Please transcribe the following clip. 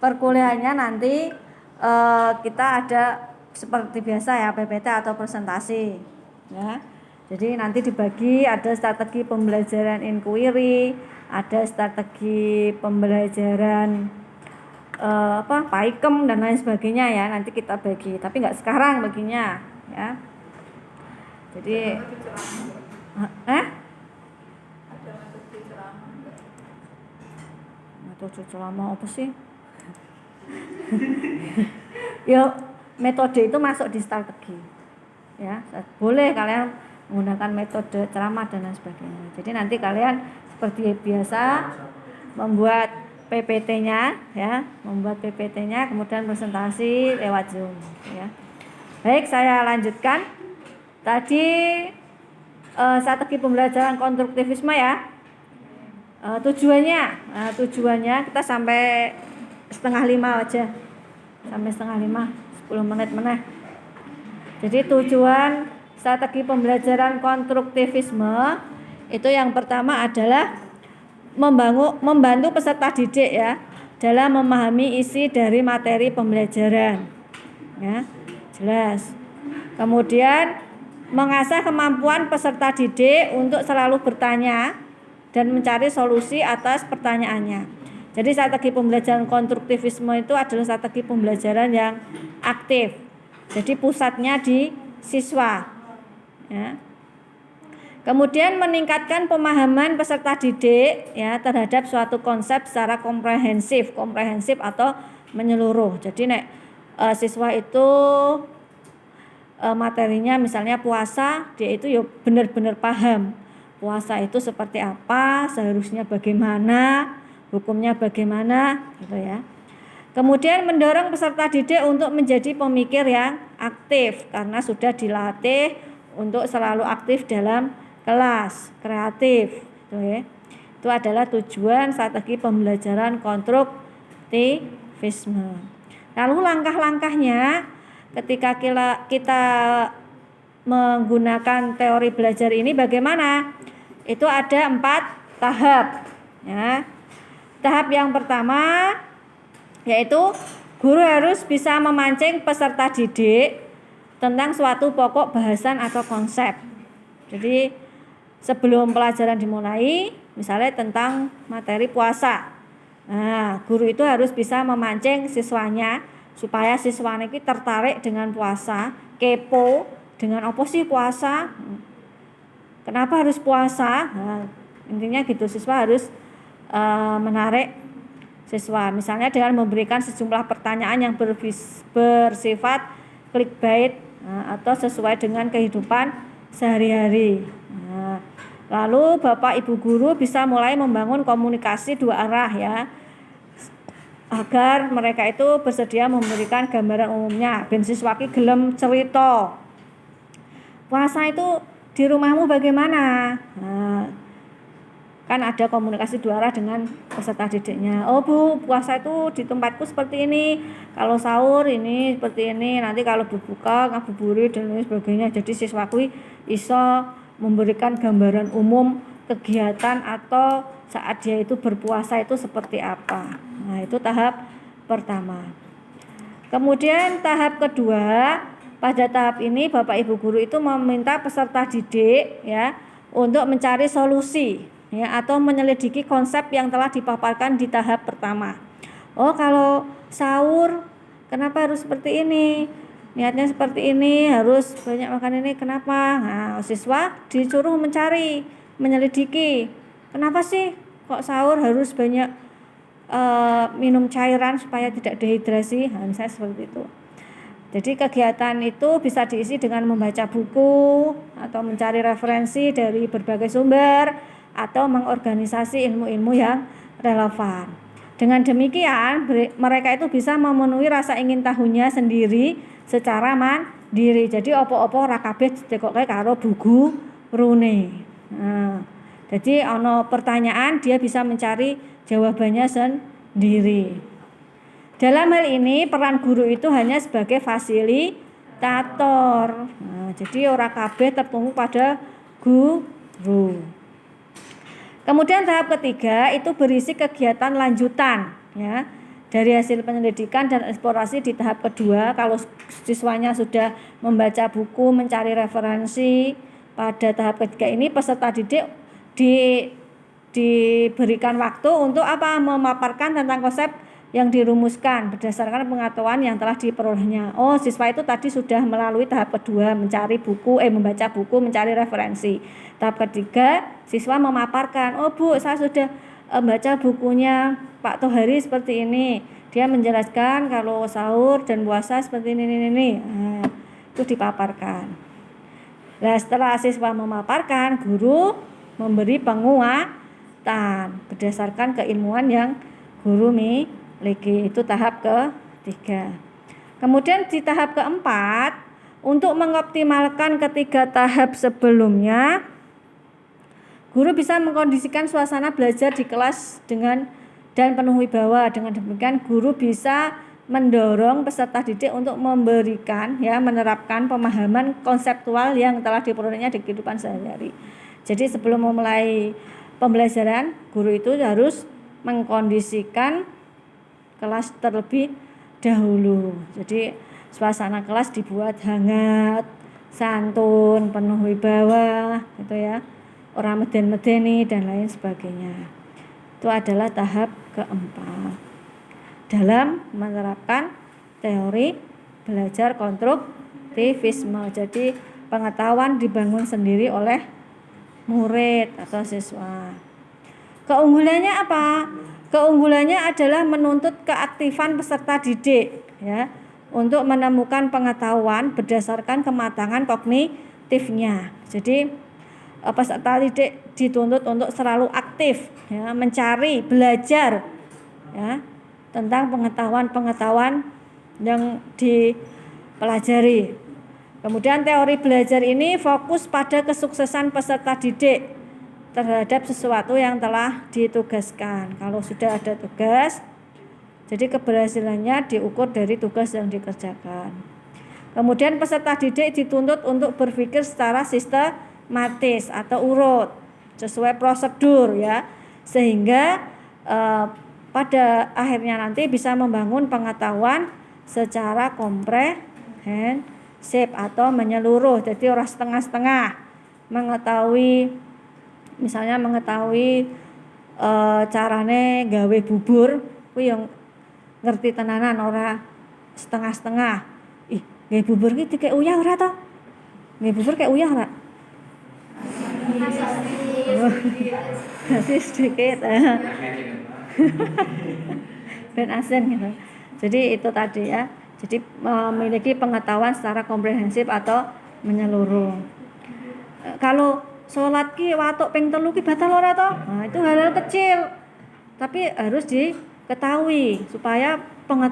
perkuliahannya nanti kita ada seperti biasa ya, PPT atau presentasi ya. Jadi nanti dibagi, ada strategi pembelajaran inquiry, ada strategi pembelajaran PAIKEM dan lain sebagainya ya. Nanti kita bagi, tapi nggak sekarang baginya ya. Jadi metode ceramah apa sih? Ya, metode itu masuk di strategi ya. Boleh kalian menggunakan metode ceramah dan lain sebagainya. Jadi nanti kalian seperti biasa membuat PPT-nya ya, kemudian presentasi lewat Zoom ya. Baik, saya lanjutkan. Tadi strategi pembelajaran konstruktivisme ya. Tujuannya kita sampai 4:30 aja. Sampai 4:30, 10 menit meneh. Jadi tujuan strategi pembelajaran konstruktivisme itu yang pertama adalah membantu peserta didik ya dalam memahami isi dari materi pembelajaran. Ya, jelas. Kemudian mengasah kemampuan peserta didik untuk selalu bertanya dan mencari solusi atas pertanyaannya. Jadi strategi pembelajaran konstruktivisme itu adalah strategi pembelajaran yang aktif. Jadi pusatnya di siswa. Ya. Kemudian meningkatkan pemahaman peserta didik ya terhadap suatu konsep secara komprehensif atau menyeluruh. Jadi siswa itu materinya misalnya puasa, dia itu ya benar-benar paham. Puasa itu seperti apa, seharusnya bagaimana, hukumnya bagaimana gitu ya. Kemudian mendorong peserta didik untuk menjadi pemikir yang aktif karena sudah dilatih untuk selalu aktif dalam kelas, kreatif gitu ya. Itu adalah tujuan strategi pembelajaran konstruktivisme. Lalu langkah-langkahnya ketika kita menggunakan teori belajar ini bagaimana? Itu ada 4 tahap ya. Tahap yang pertama yaitu guru harus bisa memancing peserta didik tentang suatu pokok bahasan atau konsep. Jadi sebelum pelajaran dimulai, misalnya tentang materi puasa. Nah, guru itu harus bisa memancing siswanya supaya siswanya itu tertarik dengan puasa, kepo dengan apa sih puasa? Kenapa harus puasa? Nah, intinya gitu, siswa harus menarik siswa. Misalnya dengan memberikan sejumlah pertanyaan yang bersifat clickbait atau sesuai dengan kehidupan sehari-hari. Nah, lalu Bapak Ibu guru bisa mulai membangun komunikasi 2 arah ya, agar mereka itu bersedia memberikan gambaran umumnya. Ben siswa ki gelem cerita. Puasa itu di rumahmu bagaimana? Nah, kan ada komunikasi 2 arah dengan peserta didiknya. Oh Bu, puasa itu di tempatku seperti ini. Kalau sahur ini seperti ini. Nanti kalau berbuka ngabuburit dan lain sebagainya. Jadi siswaku iso memberikan gambaran umum kegiatan atau saat dia itu berpuasa itu seperti apa. Nah, itu tahap pertama. Kemudian tahap kedua, pada tahap ini Bapak Ibu guru itu meminta peserta didik ya untuk mencari solusi ya atau menyelidiki konsep yang telah dipaparkan di tahap pertama. Oh, kalau sahur kenapa harus seperti ini? Niatnya seperti ini, harus banyak makan ini, kenapa? Nah, siswa disuruh mencari, menyelidiki. Kenapa sih kok sahur harus banyak minum cairan supaya tidak dehidrasi? Nah, misalnya seperti itu. Jadi kegiatan itu bisa diisi dengan membaca buku atau mencari referensi dari berbagai sumber atau mengorganisasi ilmu-ilmu yang relevan. Dengan demikian mereka itu bisa memenuhi rasa ingin tahunya sendiri secara mandiri. Jadi opo-opo ora kabeh ditekokke karo buku rune. Nah, jadi ono pertanyaan dia bisa mencari jawabannya sendiri. Dalam hal ini peran guru itu hanya sebagai fasilitator. Nah, jadi ora kabeh tertumpu pada guru. Kemudian tahap ketiga itu berisi kegiatan lanjutan ya. Dari hasil penyelidikan dan eksplorasi di tahap kedua, kalau siswanya sudah membaca buku, mencari referensi, pada tahap ketiga ini peserta didik diberikan waktu untuk apa? Memaparkan tentang konsep yang dirumuskan berdasarkan pengetahuan yang telah diperolehnya. Oh, siswa itu tadi sudah melalui tahap kedua, membaca buku, mencari referensi. Tahap ketiga, siswa memaparkan, oh Bu, saya sudah baca bukunya Pak Tohari seperti ini. Dia menjelaskan kalau sahur dan puasa seperti ini. Nah, itu dipaparkan. Nah, setelah siswa memaparkan, guru memberi penguatan berdasarkan keilmuan yang guru miliki. Itu tahap ketiga. Kemudian di tahap keempat, untuk mengoptimalkan ketiga tahap sebelumnya, guru bisa mengkondisikan suasana belajar di kelas dan penuh wibawa. Dengan demikian guru bisa mendorong peserta didik untuk menerapkan pemahaman konseptual yang telah diperolehnya di kehidupan sehari-hari. Jadi sebelum memulai pembelajaran, guru itu harus mengkondisikan kelas terlebih dahulu. Jadi suasana kelas dibuat hangat, santun, penuh wibawa, gitu ya. Orang meden-medeni dan lain sebagainya. Itu adalah tahap keempat dalam menerapkan teori belajar konstruktivisme. Jadi pengetahuan dibangun sendiri oleh murid atau siswa. Keunggulannya apa? Keunggulannya adalah menuntut keaktifan peserta didik, ya, untuk menemukan pengetahuan berdasarkan kematangan kognitifnya. Jadi peserta didik dituntut untuk selalu aktif, ya, mencari, belajar, ya, tentang pengetahuan yang dipelajari. Kemudian teori belajar ini fokus pada kesuksesan peserta didik terhadap sesuatu yang telah ditugaskan. Kalau sudah ada tugas, jadi keberhasilannya diukur dari tugas yang dikerjakan. Kemudian peserta didik dituntut untuk berpikir secara sistematis atau urut sesuai prosedur, ya, sehingga pada akhirnya nanti bisa membangun pengetahuan secara komprehensif atau menyeluruh. Jadi orang setengah-setengah mengetahui carane gawe bubur, kuwi yang ngerti tenanan, ora setengah-setengah. Gawe bubur ki dikek uyah ora to? Gawe bubur kek uyah ora? Sedikit. Ben asin gitu. Jadi itu tadi, ya. Jadi memiliki pengetahuan secara komprehensif atau menyeluruh. Kalau sholat ki watuk ping 3 ki batal ora to? Nah, itu hal-hal kecil. Tapi harus diketahui supaya